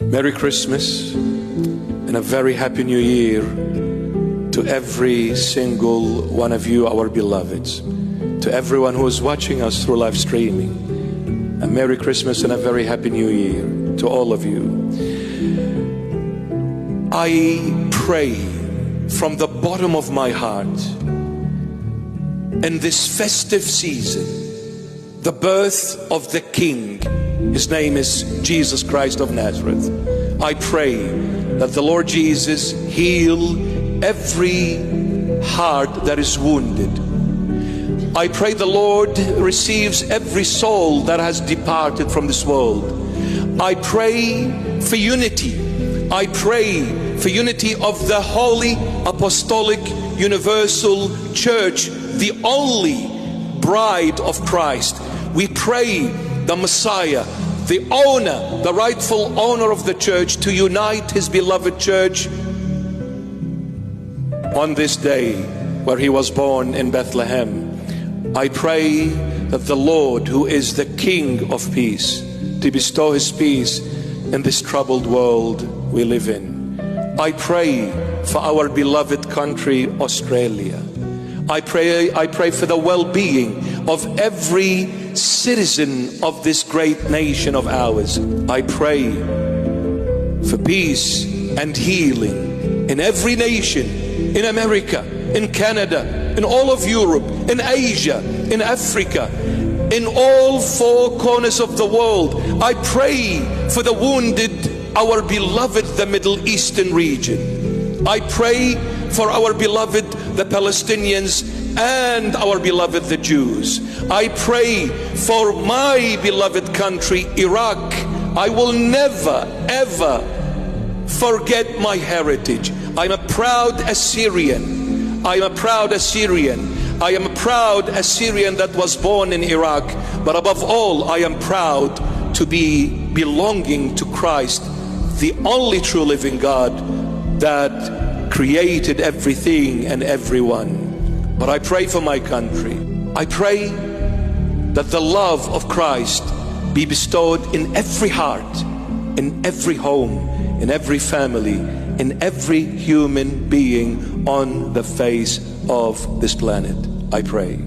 Merry Christmas and a very Happy New Year to every single one of you, our beloveds. To everyone who is watching us through live streaming, a Merry Christmas and a very Happy New Year to all of you. I pray from the bottom of my heart, in this festive season, the birth of the King, his name is Jesus Christ of Nazareth. I pray that the Lord Jesus heal every heart that is wounded. I pray the Lord receives every soul that has departed from this world. I pray for unity. I pray for unity of the Holy Apostolic Universal Church, the only bride of Christ. We pray the Messiah, the owner, the rightful owner of the church, to unite his beloved church on this day where he was born in Bethlehem. I pray that the Lord, who is the King of peace, to bestow his peace in this troubled world we live in. I pray for our beloved country, Australia. I pray for the well-being of every citizen of this great nation of ours. I pray for peace and healing in every nation, in America, in Canada, in all of Europe, in Asia, in Africa, in all four corners of the world. I pray for the wounded, our beloved, the Middle Eastern region. I pray for our beloved, the Palestinians, and our beloved, the Jews. I pray for my beloved country, Iraq. I will never, ever forget my heritage. I'm a proud Assyrian. I am a proud Assyrian. I am a proud Assyrian that was born in Iraq. But above all, I am proud to be belonging to Christ, the only true living God that created everything and everyone. But I pray for my country. I pray that the love of Christ be bestowed in every heart, in every home, in every family, in every human being on the face of this planet. I pray.